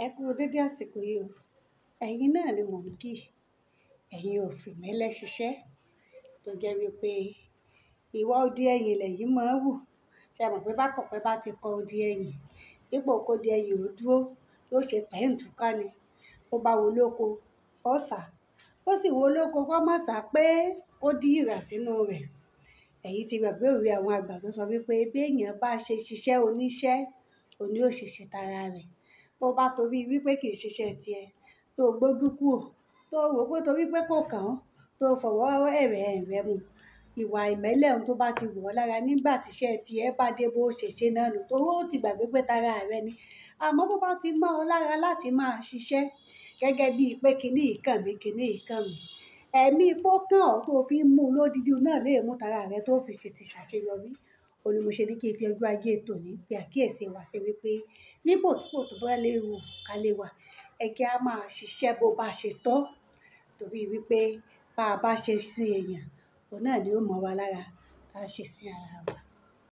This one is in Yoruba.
Ẹ kú dédé àsìkò yìí o. Ẹ̀yin náà ni mò ń kí. Ẹ̀yin ò fi ìmẹ́lẹ́ ṣiṣẹ́ tó jẹ́ wípé ìwà odi ẹ̀yìn lẹ̀yin máa ń wù. Ṣé ẹ mọ̀ pé bákọ̀pẹ́ bá ti kọ odi ẹ̀yìn, dípò kó di ẹ̀yìn ó dúró, yóò ṣe tẹ́ǹtúká ni. Ó bá wo lóko, ó sà. Ó sì wo lóko kó má sà pé kó dí ìrà sínú rẹ̀. Ẹ̀yin ti gbàgbé òwe àwọn àgbà tó sọ wípé bí èèyàn bá ṣe ṣiṣẹ́ oníṣẹ́, òní ò ṣe ṣe tara rẹ̀. Bó bá torí wípé kì í ṣiṣẹ́ tiẹ̀, tó gbójú kúrò, tó rò pé torí pé kò kàn án, tó fọwọ́ ẹ̀rẹ̀ mu. Ìwà ìmẹ́lẹ́ ohun tó bá ti wọ̀ ọ́ lára nígbà tí iṣẹ́ tiẹ̀ bá dé bó ṣe ṣe náà nù, torí ó ti gbàgbé pé tara rẹ̀ ni. Àmọ́ bó bá ti mọ́ ọ lára láti máa ṣiṣẹ́ gẹ́gẹ́ bíi pé kíní ìkàn mi, kíní ìkàn mi. Ẹ̀mí pó kàn ọ́ tó fi ń mú lódidi náà lè mú tara rẹ̀ tó fi ṣe ti ṣàṣeyọrí. Ó ní mo ṣe ní kí n fi ọjọ́ ajé tòní pe àkíyèsí wa sí wípé nípòkípò tó bá léwu ká lè wà, ẹ jẹ́ á máa ṣiṣẹ́ bó bá ṣe tọ́. Torí wípé bá a bá ṣe sí èèyàn, òun náà ni ó mọ̀ wa lára bá ṣe sí ara wa.